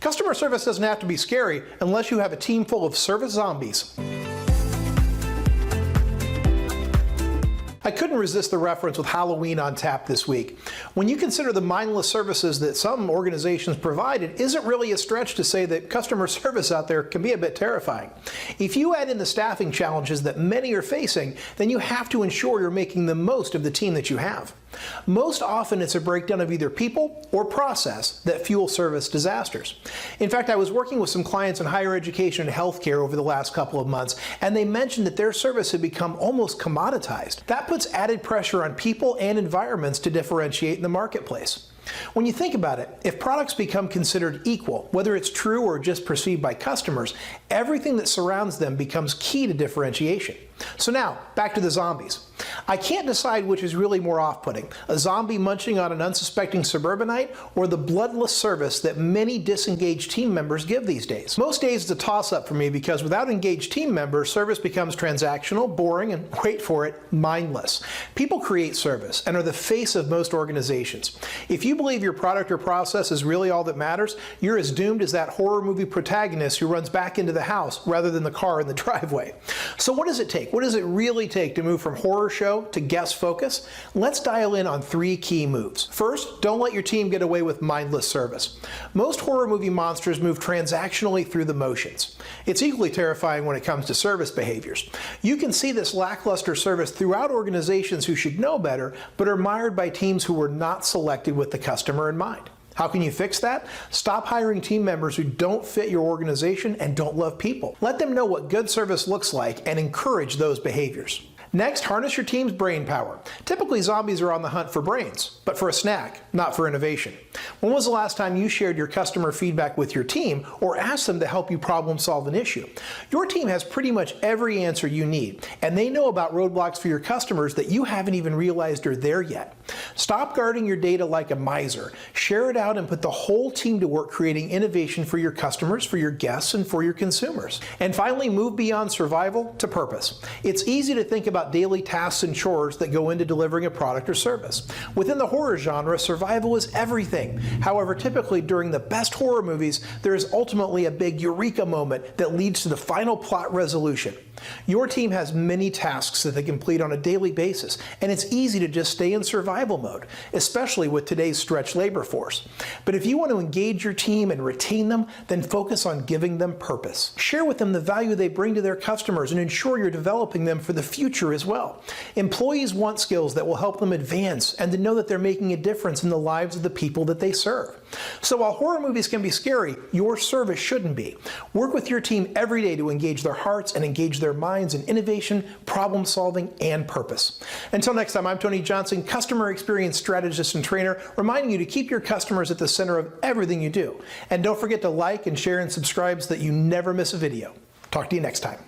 Customer service doesn't have to be scary unless you have a team full of service zombies. I couldn't resist the reference with Halloween on tap this week. When you consider the mindless services that some organizations provide, it isn't really a stretch to say that customer service out there can be a bit terrifying. If you add in the staffing challenges that many are facing, then you have to ensure you're making the most of the team that you have. Most often it's a breakdown of either people or process that fuel service disasters. In fact, I was working with some clients in higher education and healthcare over the last couple of months, and they mentioned that their service had become almost commoditized. That puts added pressure on people and environments to differentiate in the marketplace. When you think about it, if products become considered equal, whether it's true or just perceived by customers, everything that surrounds them becomes key to differentiation. So now, back to the zombies. I can't decide which is really more off-putting, a zombie munching on an unsuspecting suburbanite or the bloodless service that many disengaged team members give these days. Most days it's a toss-up for me because without engaged team members, service becomes transactional, boring, and wait for it, mindless. People create service and are the face of most organizations. If you believe your product or process is really all that matters, you're as doomed as that horror movie protagonist who runs back into the house rather than the car in the driveway. So what does it take? What does it really take to move from horror show to guest focus? Let's dial in on 3 key moves. First, don't let your team get away with mindless service. Most horror movie monsters move transactionally through the motions. It's equally terrifying when it comes to service behaviors. You can see this lackluster service throughout organizations who should know better, but are mired by teams who were not selected with the customer in mind. How can you fix that? Stop hiring team members who don't fit your organization and don't love people. Let them know what good service looks like and encourage those behaviors. Next, harness your team's brain power. Typically, zombies are on the hunt for brains, but for a snack, not for innovation. When was the last time you shared your customer feedback with your team or asked them to help you problem solve an issue? Your team has pretty much every answer you need, and they know about roadblocks for your customers that you haven't even realized are there yet. Stop guarding your data like a miser. Share it out and put the whole team to work creating innovation for your customers, for your guests, and for your consumers. And finally, move beyond survival to purpose. It's easy to think about daily tasks and chores that go into delivering a product or service. Within the horror genre, survival is everything. However, typically during the best horror movies, there is ultimately a big eureka moment that leads to the final plot resolution. Your team has many tasks that they complete on a daily basis, and it's easy to just stay in survival mode, especially with today's stretched labor force. But if you want to engage your team and retain them, then focus on giving them purpose. Share with them the value they bring to their customers and ensure you're developing them for the future as well. Employees want skills that will help them advance and to know that they're making a difference in the lives of the people that they serve. So while horror movies can be scary, your service shouldn't be. Work with your team every day to engage their hearts and engage their minds in innovation, problem solving, and purpose. Until next time, I'm Tony Johnson, customer experience strategist and trainer, reminding you to keep your customers at the center of everything you do. And don't forget to like and share and subscribe so that you never miss a video. Talk to you next time.